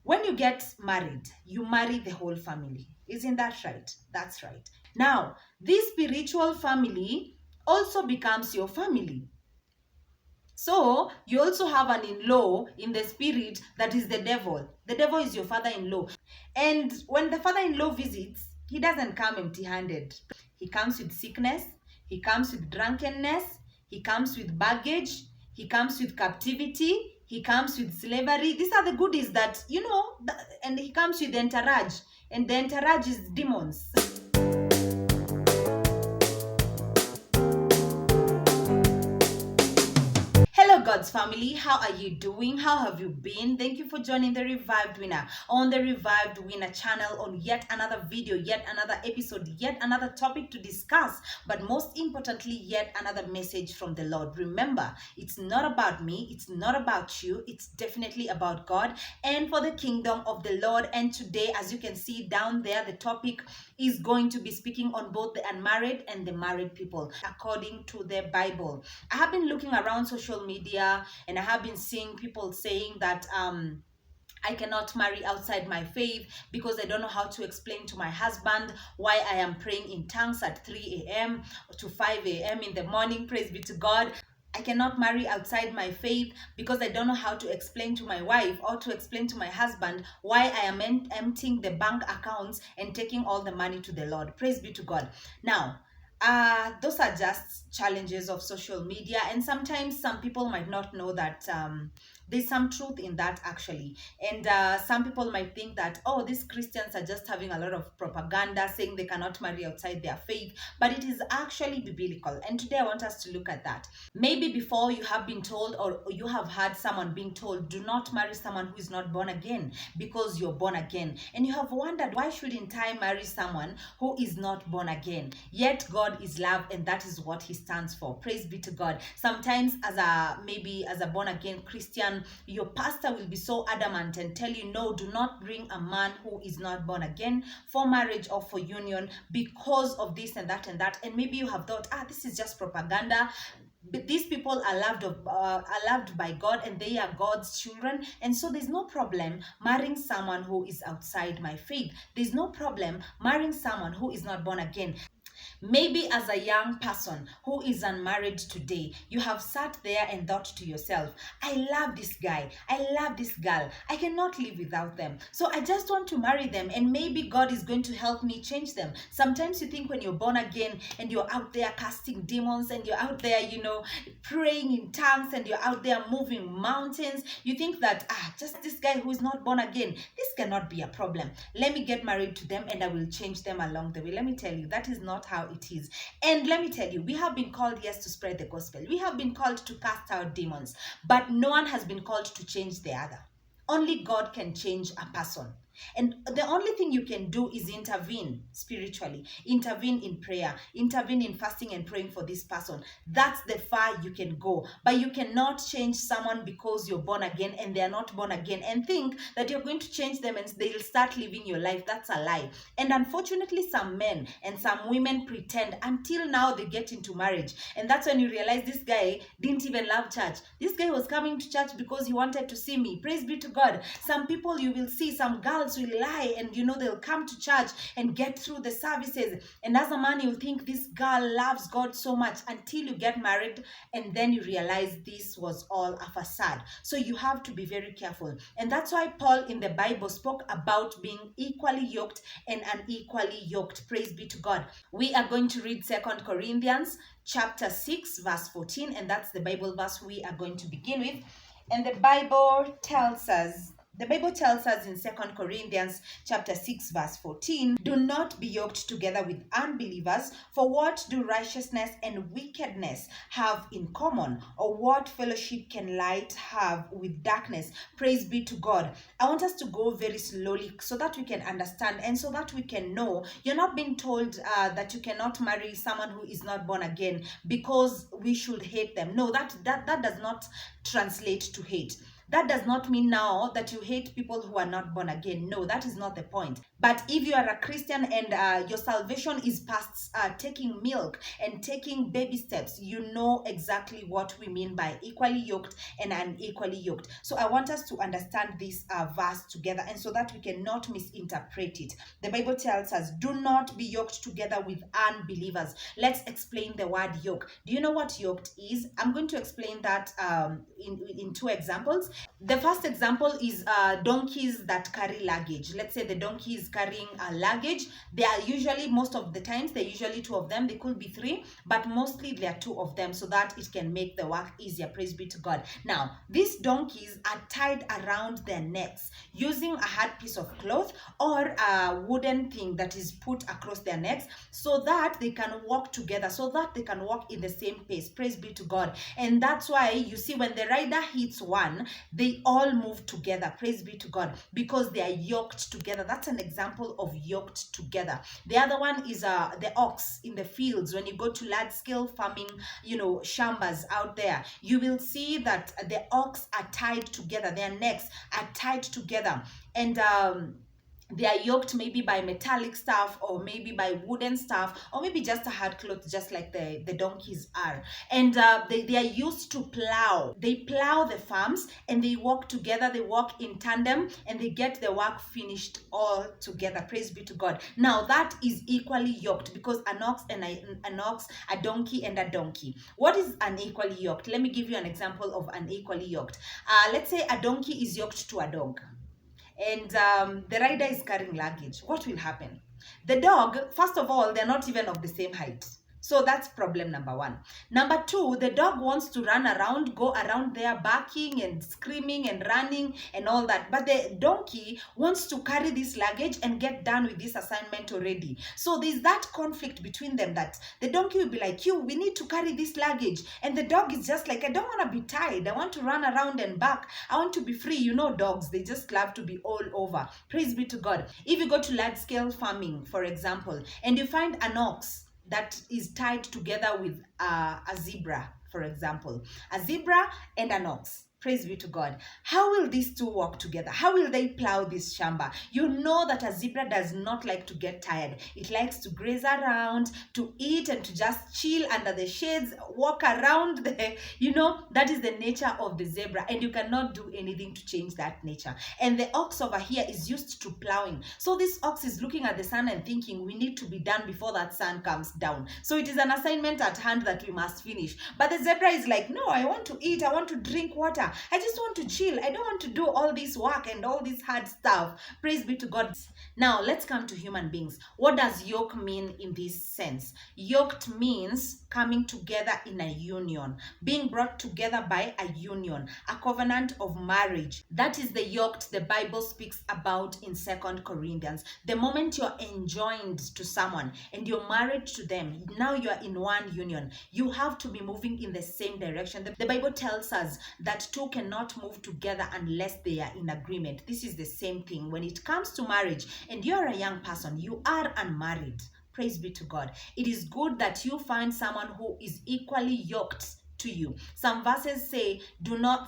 When you get married, you marry the whole family. Isn't that right? That's right. Now, this spiritual family also becomes your family. So you also have an in-law in the spirit that is the devil. The devil is your father-in-law. And when the father-in-law visits, he doesn't come empty-handed. He comes with sickness. He comes with drunkenness. He comes with baggage. He comes with captivity. He comes with slavery. These are the goodies that, and he comes with the entourage. And the entourage is demons. Hello, God's family. How are you doing? How have you been? Thank you for joining the Revived Winner on the Revived Winner channel on yet another video, yet another episode, yet another topic to discuss, but most importantly, yet another message from the Lord. Remember, it's not about me, it's not about you, it's definitely about God and for the kingdom of the Lord. And today, as you can see down there, the topic is going to be speaking on both the unmarried and the married people according to the Bible. I have been looking around social media and I have been seeing people saying that I cannot marry outside my faith because I don't know how to explain to my husband why I am praying in tongues at 3 a.m. to 5 a.m. in the morning. Praise be to God. I cannot marry outside my faith because I don't know how to explain to my wife or to explain to my husband why I am emptying the bank accounts and taking all the money to the Lord. Praise be to God. Now, those are just challenges of social media, and sometimes some people might not know that there's some truth in that actually. And some people might think that, oh, these Christians are just having a lot of propaganda saying they cannot marry outside their faith, but it is actually biblical. And today I want us to look at that. Maybe before you have been told, or you have heard someone being told, do not marry someone who is not born again because you're born again. And you have wondered, why shouldn't I marry someone who is not born again? Yet God is love, and that is what he stands for. Praise be to God. Sometimes as a born again Christian, your pastor will be so adamant and tell you, no, do not bring a man who is not born again for marriage or for union because of this and that and that. And maybe you have thought, this is just propaganda. But these people are loved by God, and they are God's children, and so there's no problem marrying someone who is outside my faith. There's no problem marrying someone who is not born again. Maybe as a young person who is unmarried today, you have sat there and thought to yourself, I love this guy, I love this girl, I cannot live without them, so I just want to marry them, and maybe God is going to help me change them. Sometimes you think when you're born again and you're out there casting demons and you're out there, praying in tongues and you're out there moving mountains, you think that, just this guy who is not born again, this cannot be a problem. Let me get married to them and I will change them along the way. Let me tell you, that is not how it is. And let me tell you, we have been called, yes, to spread the gospel. We have been called to cast out demons, but no one has been called to change the other. Only God can change a person. And the only thing you can do is intervene spiritually, intervene in prayer, intervene in fasting and praying for this person. That's the far you can go. But you cannot change someone because you're born again and they're not born again and think that you're going to change them and they'll start living your life. That's a lie. And unfortunately, some men and some women pretend until now they get into marriage. And that's when you realize this guy didn't even love church. This guy was coming to church because he wanted to see me. Praise be to God. Some people you will see, some girls will lie and they'll come to church and get through the services, and as a man you think this girl loves God so much until you get married, and then you realize this was all a facade. So you have to be very careful, and that's why Paul in the Bible spoke about being equally yoked and unequally yoked. Praise be to God. We are going to read 2 Corinthians chapter 6 verse 14, and that's the Bible verse we are going to begin with. And the Bible tells us in 2 Corinthians chapter 6 verse 14, do not be yoked together with unbelievers, for what do righteousness and wickedness have in common? Or what fellowship can light have with darkness? Praise be to God. I want us to go very slowly so that we can understand and so that we can know. You're not being told that you cannot marry someone who is not born again because we should hate them. No, that does not translate to hate. That does not mean now that you hate people who are not born again. No, that is not the point. But if you are a Christian and your salvation is past taking milk and taking baby steps, you know exactly what we mean by equally yoked and unequally yoked. So I want us to understand this verse together, and so that we cannot misinterpret it. The Bible tells us, do not be yoked together with unbelievers. Let's explain the word yoke. Do you know what yoked is? I'm going to explain that in two examples. The first example is donkeys that carry luggage. Let's say the donkey is carrying a luggage. They are usually, most of the times, they're usually two of them. They could be three, but mostly there are two of them so that it can make the work easier. Praise be to God. Now, these donkeys are tied around their necks using a hard piece of cloth or a wooden thing that is put across their necks so that they can walk together, so that they can walk in the same pace. Praise be to God. And that's why you see when the rider hits one, they all move together. Praise be to God, because they are yoked together. That's an example of yoked together. The other one is the ox in the fields. When you go to large scale farming, shambas out there, you will see that the ox are tied together. Their necks are tied together, and they are yoked maybe by metallic stuff, or maybe by wooden stuff, or maybe just a hard cloth, just like the donkeys are. And they are used to plow. They plow the farms and they walk together. They walk in tandem and they get the work finished all together. Praise be to God. Now that is equally yoked, because an ox and an ox, a donkey and a donkey. What is unequally yoked? Let me give you an example of unequally yoked. Let's say a donkey is yoked to a dog, and the rider is carrying luggage. What will happen? The dog, first of all, they're not even of the same height. So that's problem number one. Number two, the dog wants to run around, go around there barking and screaming and running and all that. But the donkey wants to carry this luggage and get done with this assignment already. So there's that conflict between them, that the donkey will be like, we need to carry this luggage. And the dog is just like, I don't want to be tied. I want to run around and bark. I want to be free. Dogs, they just love to be all over. Praise be to God. If you go to large scale farming, for example, and you find an ox that is tied together with a zebra, for example, a zebra and an ox. Praise be to God. How will these two work together? How will they plow this shamba? You know that a zebra does not like to get tired. It likes to graze around, to eat, and to just chill under the shades, walk around that is the nature of the zebra, and you cannot do anything to change that nature. And the ox over here is used to plowing. So this ox is looking at the sun and thinking, we need to be done before that sun comes down. So it is an assignment at hand that we must finish. But the zebra is like, no, I want to eat, I want to drink water. I just want to chill. I don't want to do all this work and all this hard stuff. Praise be to God. Now, let's come to human beings. What does yoke mean in this sense? Yoked means coming together in a union, being brought together by a union, a covenant of marriage. That is the yoked the Bible speaks about in 2 Corinthians. The moment you're enjoined to someone and you're married to them, now you are in one union. You have to be moving in the same direction. The Bible tells us that two cannot move together unless they are in agreement. This is the same thing when it comes to marriage. And you're a young person, you are unmarried. Praise be to God. It is good that you find someone who is equally yoked to you. Some verses say,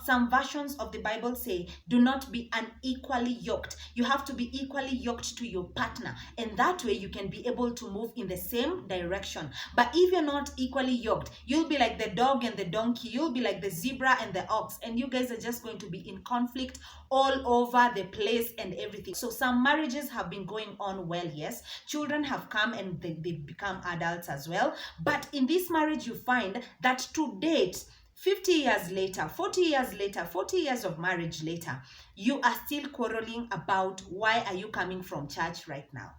some versions of the Bible say, do not be unequally yoked. You have to be equally yoked to your partner, and that way you can be able to move in the same direction. But if you're not equally yoked, you'll be like the dog and the donkey, you'll be like the zebra and the ox, and you guys are just going to be in conflict all over the place and everything. So some marriages have been going on well, yes. Children have come and they've become adults as well. But in this marriage, you find that to date, 50 years later, 40 years later, 40 years of marriage later, you are still quarreling about why are you coming from church right now.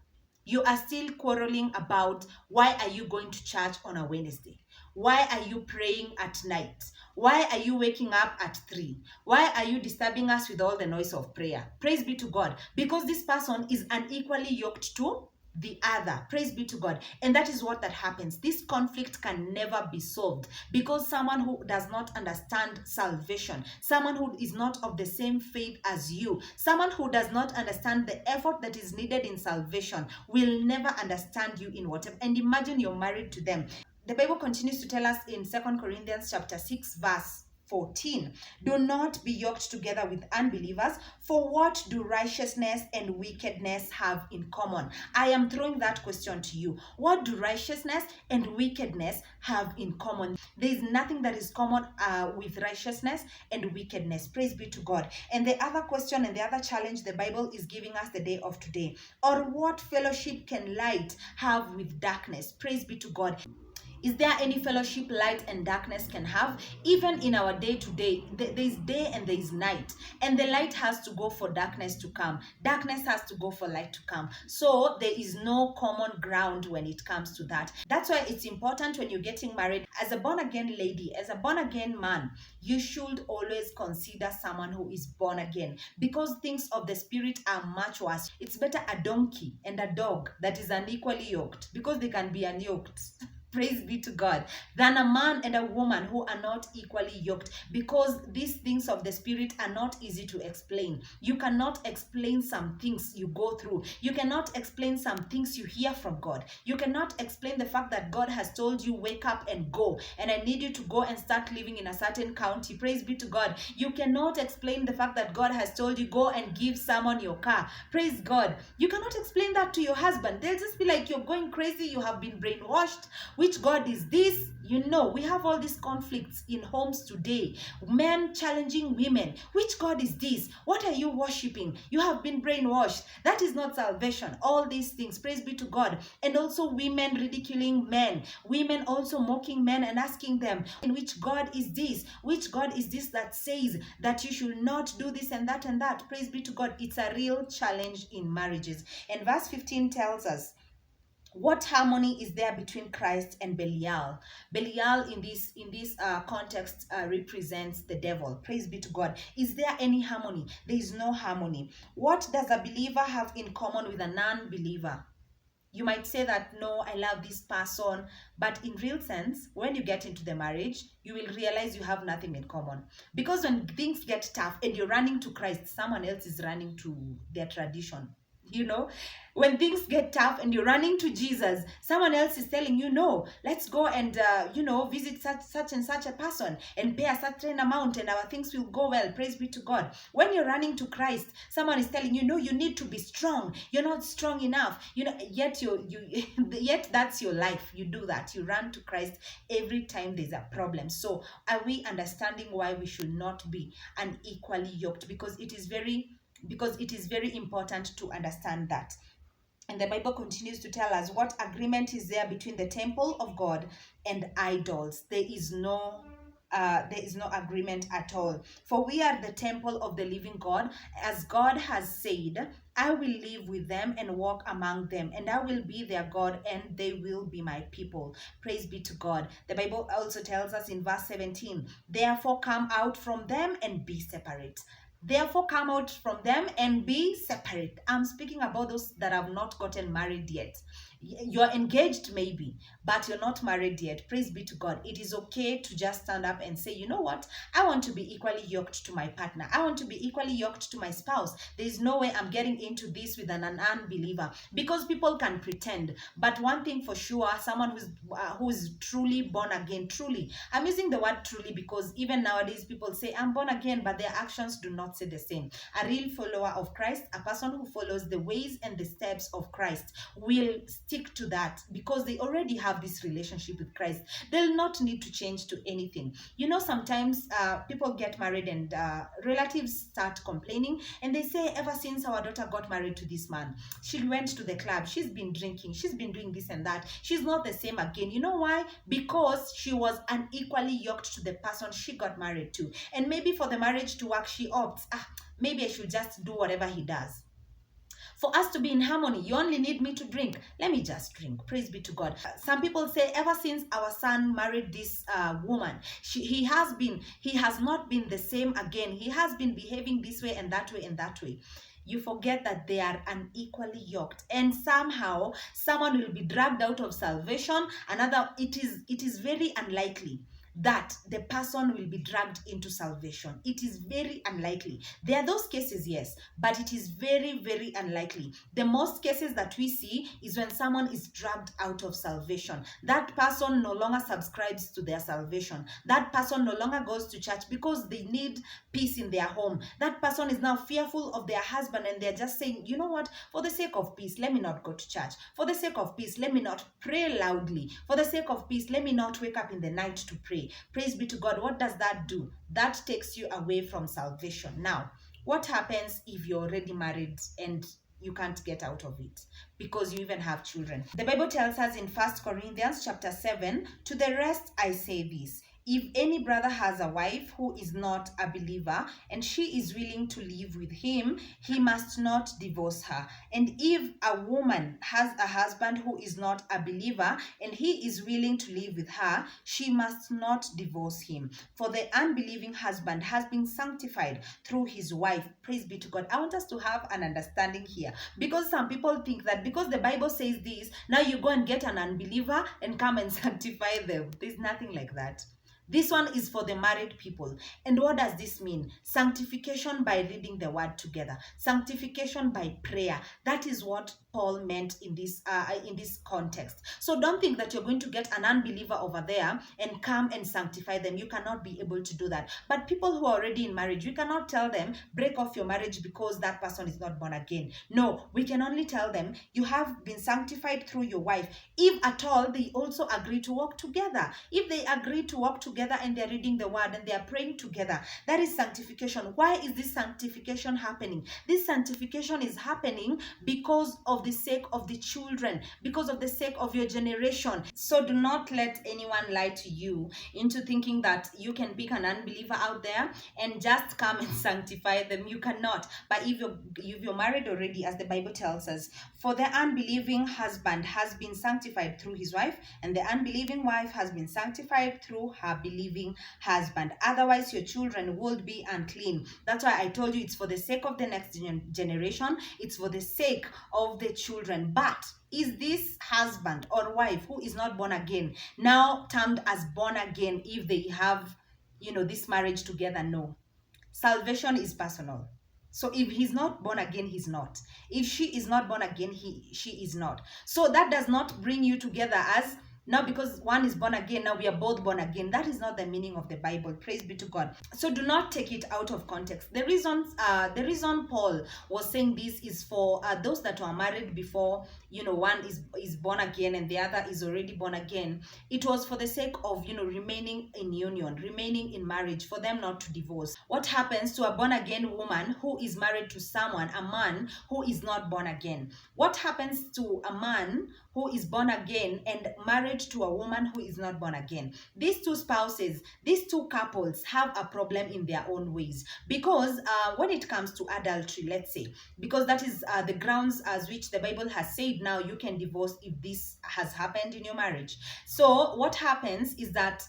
You are still quarreling about why are you going to church on a Wednesday? Why are you praying at night? Why are you waking up at 3? Why are you disturbing us with all the noise of prayer? Praise be to God. Because this person is unequally yoked to the other. Praise be to God. And that is what that happens. This conflict can never be solved because someone who does not understand salvation, someone who is not of the same faith as you, someone who does not understand the effort that is needed in salvation will never understand you in whatever. And imagine you're married to them. The Bible continues to tell us in 2 Corinthians chapter 6 verse 14. Do not be yoked together with unbelievers, for what do righteousness and wickedness have in common? I am throwing that question to you. What do righteousness and wickedness have in common? There is nothing that is common with righteousness and wickedness. Praise be to God. And the other question and the other challenge the Bible is giving us the day of today: or what fellowship can light have with darkness? Praise be to God. Is there any fellowship light and darkness can have? Even in our day to day, there is day and there is night. And the light has to go for darkness to come. Darkness has to go for light to come. So there is no common ground when it comes to that. That's why it's important when you're getting married, as a born again lady, as a born again man, you should always consider someone who is born again, because things of the spirit are much worse. It's better a donkey and a dog that is unequally yoked, because they can be unyoked. Praise be to God, than a man and a woman who are not equally yoked, because these things of the spirit are not easy to explain. You cannot explain some things you go through. You cannot explain some things you hear from God. You cannot explain the fact that God has told you, wake up and go, and I need you to go and start living in a certain county. Praise be to God. You cannot explain the fact that God has told you, go and give someone your car. Praise God. You cannot explain that to your husband. They'll just be like, you're going crazy, you have been brainwashed. Which God is this? You know, we have all these conflicts in homes today. Men challenging women. Which God is this? What are you worshiping? You have been brainwashed. That is not salvation. All these things. Praise be to God. And also women ridiculing men. Women also mocking men and asking them, in which God is this? Which God is this that says that you should not do this and that and that? Praise be to God. It's a real challenge in marriages. And verse 15 tells us, what harmony is there between Christ and Belial? Belial in this context represents the devil. Praise be to God. Is there any harmony? There is no harmony. What does a believer have in common with a non-believer? You might say that, no, I love this person, but in real sense, when you get into the marriage, you will realize you have nothing in common. Because when things get tough and you're running to Christ, someone else is running to their tradition. You know, when things get tough and you're running to Jesus, someone else is telling you, no, let's go and visit such and such a person and pay a certain amount and our things will go well. Praise be to God. When you're running to Christ, someone is telling you, no, you need to be strong, you're not strong enough, yet yet that's your life. You do that, you run to Christ every time there's a problem. So are we understanding why we should not be unequally yoked? Because it is very important to understand that. And the Bible continues to tell us, what agreement is there between the temple of God and idols? There is no agreement at all. For we are the temple of the living God, as God has said, I will live with them and walk among them, and I will be their God, and they will be my people. Praise be to God. The Bible also tells us in verse 17, therefore come out from them and be separate. Therefore, come out from them and be separate. I'm speaking about those that have not gotten married yet. You're engaged maybe, but you're not married yet. Praise be to God. It is okay to just stand up and say, you know what? I want to be equally yoked to my partner. I want to be equally yoked to my spouse. There is no way I'm getting into this with an unbeliever, because people can pretend. But one thing for sure, someone who's truly born again, truly. I'm using the word truly because even nowadays people say, I'm born again, but their actions do not say the same. A real follower of Christ, a person who follows the ways and the steps of Christ, will stick to that because they already have this relationship with Christ. They'll not need to change to anything. Sometimes people get married and relatives start complaining and they say, ever since our daughter got married to this man, she went to the club, she's been drinking, she's been doing this and that, she's not the same again. You know why? Because she was unequally yoked to the person she got married to. And maybe for the marriage to work, she opts, maybe I should just do whatever he does. For us to be in harmony, you only need me to drink. Let me just drink. Praise be to God. Some people say, ever since our son married this woman, he has not been the same again. He has been behaving this way and that way and that way. You forget that they are unequally yoked, and somehow someone will be dragged out of salvation. It is very unlikely that the person will be dragged into salvation. It is very unlikely. There are those cases, yes, but it is very, very unlikely. The most cases that we see is when someone is dragged out of salvation. That person no longer subscribes to their salvation. That person no longer goes to church because they need peace in their home. That person is now fearful of their husband, and they're just saying, you know what, for the sake of peace, let me not go to church. For the sake of peace, let me not pray loudly. For the sake of peace, let me not wake up in the night to pray. Praise be to God. What does that do? That takes you away from salvation. Now, what happens if you're already married and you can't get out of it because you even have children? The Bible tells us in 1 Corinthians chapter 7, to the rest I say this: if any brother has a wife who is not a believer and she is willing to live with him, he must not divorce her. And if a woman has a husband who is not a believer and he is willing to live with her, she must not divorce him. For the unbelieving husband has been sanctified through his wife. Praise be to God. I want us to have an understanding here, because some people think that because the Bible says this, now you go and get an unbeliever and come and sanctify them. There's nothing like that. This one is for the married people. And what does this mean? Sanctification by reading the word together. Sanctification by prayer. That is what Paul meant in this context. So don't think that you're going to get an unbeliever over there and come and sanctify them. You cannot be able to do that. But people who are already in marriage, we cannot tell them, break off your marriage because that person is not born again. No, we can only tell them, you have been sanctified through your wife. If at all, they also agree to walk together. If they agree to walk together and they're reading the word and they're praying together, that is sanctification. Why is this sanctification happening? This sanctification is happening because of the sake of the children, because of the sake of your generation. So do not let anyone lie to you into thinking that you can pick an unbeliever out there and just come and sanctify them. You cannot. But if you're married already, as the Bible tells us, for the unbelieving husband has been sanctified through his wife, and the unbelieving wife has been sanctified through her believing husband. Otherwise, your children would be unclean. That's why I told you it's for the sake of the next generation. It's for the sake of the children. But is this husband or wife who is not born again now termed as born again if they have, this marriage together? No. Salvation is personal. So if he's not born again, he's not. If she is not born again, she is not. So that does not bring you together as, now because one is born again, now we are both born again. That is not the meaning of the Bible. Praise be to God. So do not take it out of context. The reason Paul was saying this is for those that were married before, one is born again and the other is already born again. It was for the sake of, remaining in union, remaining in marriage, for them not to divorce. What happens to a born again woman who is married to someone, a man who is not born again? What happens to a man who is born again and married to a woman who is not born again? These two spouses, these two couples have a problem in their own ways, because when it comes to adultery, let's say, because that is the grounds as which the Bible has said now you can divorce if this has happened in your marriage. So what happens is that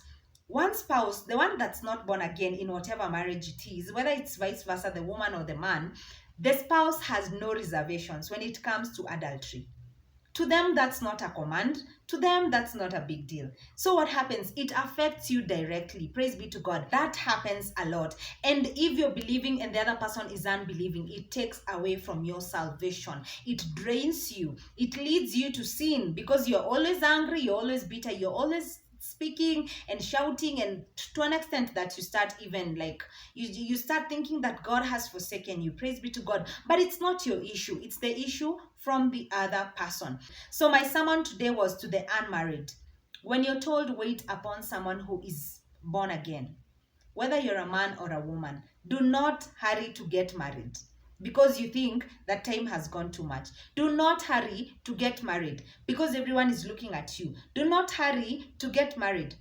one spouse, the one that's not born again in whatever marriage it is, whether it's vice versa, the woman or the man, the spouse has no reservations when it comes to adultery. To them, that's not a command. To them, that's not a big deal. So what happens? It affects you directly. Praise be to God. That happens a lot. And if you're believing and the other person is unbelieving, it takes away from your salvation. It drains you. It leads you to sin because you're always angry, you're always bitter, you're always speaking and shouting, and to an extent that you start even like you start thinking that God has forsaken you. Praise be to God. But it's not your issue, it's the issue from the other person. So my sermon today was to the unmarried. When you're told wait upon someone who is born again, whether you're a man or a woman, do not hurry to get married because you think that time has gone too much. Do not hurry to get married because everyone is looking at you. Do not hurry to get married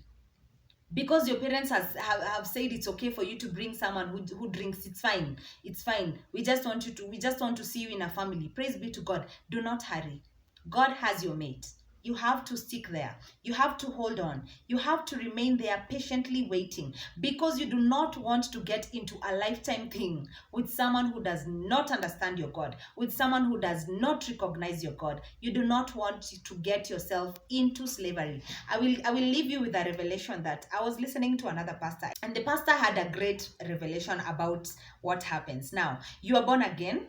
because your parents have said it's okay for you to bring someone who drinks. It's fine. It's fine. We just want to see you in a family. Praise be to God. Do not hurry. God has your mate. you have to stick there. You have to hold on. You have to remain there patiently waiting, because you do not want to get into a lifetime thing with someone who does not understand your God, with someone who does not recognize your God. You do not want to get yourself into slavery. I will leave you with a revelation that I was listening to another pastor, and the pastor had a great revelation about what happens. Now, you are born again.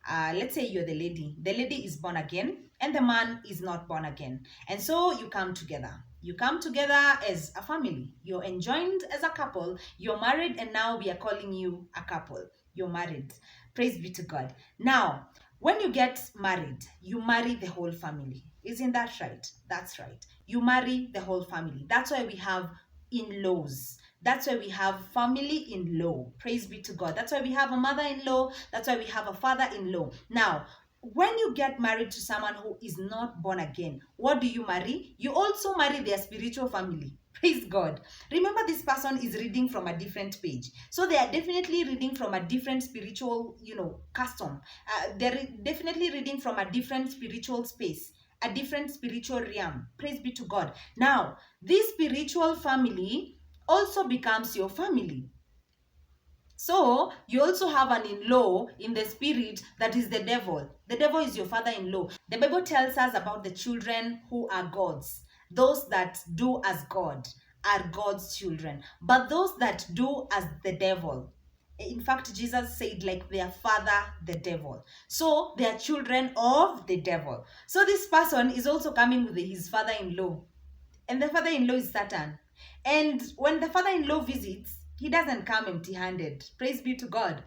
Let's say you're the lady. The lady is born again and the man is not born again. And so you come together. You come together as a family. You're enjoined as a couple. You're married, and now we are calling you a couple. You're married. Praise be to God. Now, when you get married, you marry the whole family. Isn't that right? That's right. You marry the whole family. That's why we have in-laws. That's why we have family-in-law. Praise be to God. That's why we have a mother-in-law. That's why we have a father-in-law. Now, when you get married to someone who is not born again, what do you marry? You also marry their spiritual family. Praise God. Remember, this person is reading from a different page. So they are definitely reading from a different spiritual, custom. They're definitely reading from a different spiritual space, a different spiritual realm. Praise be to God. Now, this spiritual family also becomes your family. So you also have an in-law in the spirit that is the devil. The devil is your father-in-law. The Bible tells us about the children who are God's. Those that do as God are God's children. But those that do as the devil, in fact, Jesus said, like their father, the devil. So they are children of the devil. So this person is also coming with his father-in-law. And the father-in-law is Satan. And when the father-in-law visits, he doesn't come empty-handed. Praise be to God.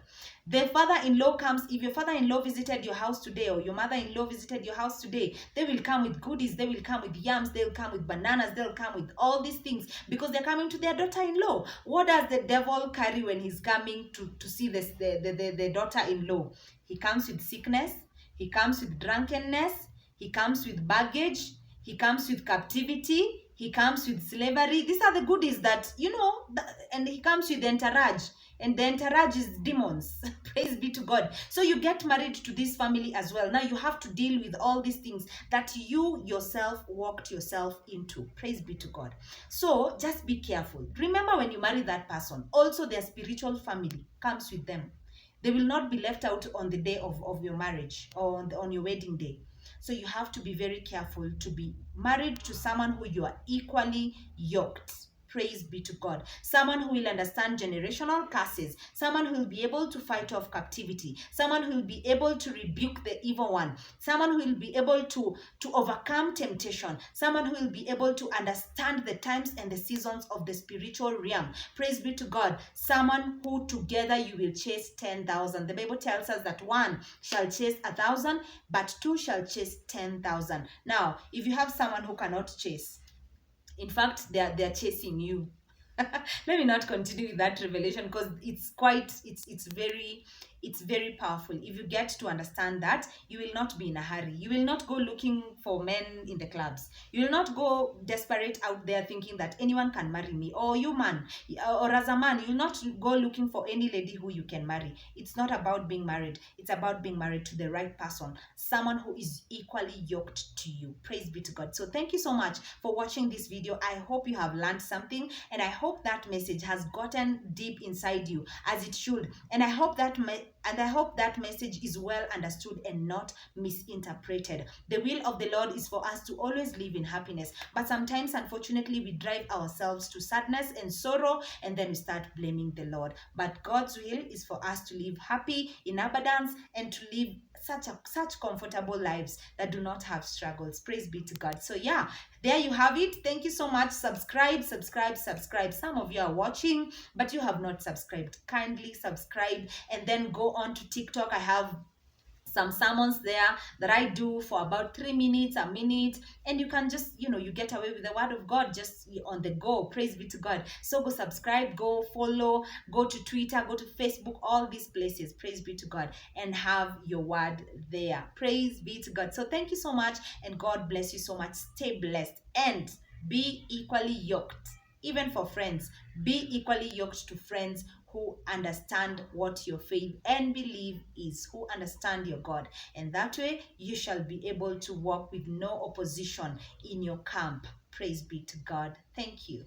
The father-in-law comes. If your father-in-law visited your house today, or your mother-in-law visited your house today, they will come with goodies. They will come with yams. They'll come with bananas. They'll come with all these things, because they're coming to their daughter-in-law. What does the devil carry when he's coming to see the daughter-in-law? He comes with sickness. He comes with drunkenness. He comes with baggage. He comes with captivity. He comes with slavery. These are the goodies that, and he comes with the entourage. And the entourage is demons. Praise be to God. So you get married to this family as well. Now you have to deal with all these things that you yourself walked yourself into. Praise be to God. So just be careful. Remember, when you marry that person, also their spiritual family comes with them. They will not be left out on the day of your marriage, or on your wedding day. So you have to be very careful to be married to someone who you are equally yoked. Praise be to God. Someone who will understand generational curses. Someone who will be able to fight off captivity. Someone who will be able to rebuke the evil one. Someone who will be able to overcome temptation. Someone who will be able to understand the times and the seasons of the spiritual realm. Praise be to God. Someone who together you will chase 10,000. The Bible tells us that one shall chase 1,000, but two shall chase 10,000. Now, if you have someone who cannot chase, in fact, they're chasing you. Let me not continue with that revelation, because it's very powerful. If you get to understand that, you will not be in a hurry. You will not go looking for men in the clubs. You will not go desperate out there thinking that anyone can marry me, or you man, or as a man, you will not go looking for any lady who you can marry. It's not about being married. It's about being married to the right person, someone who is equally yoked to you. Praise be to God. So thank you so much for watching this video. I hope you have learned something, and I hope that message has gotten deep inside you, as it should. And I hope that message is well understood and not misinterpreted. The will of the Lord is for us to always live in happiness, but sometimes, unfortunately, we drive ourselves to sadness and sorrow, and then we start blaming the Lord. But God's will is for us to live happy, in abundance, and to live such comfortable lives that do not have struggles. Praise be to God. So yeah, there you have it. Thank you so much. Subscribe. Some of you are watching, but you have not subscribed. Kindly subscribe, and then go on to TikTok. I have some sermons there that I do for about 3 minutes, a minute, and you can just, you get away with the word of God just on the go. Praise be to God. So go subscribe, go follow, go to Twitter, go to Facebook, all these places. Praise be to God, and have your word there. Praise be to God. So thank you so much, and God bless you so much. Stay blessed and be equally yoked. Even for friends, be equally yoked to friends who understand what your faith and belief is, who understand your God. And that way you shall be able to walk with no opposition in your camp. Praise be to God. Thank you.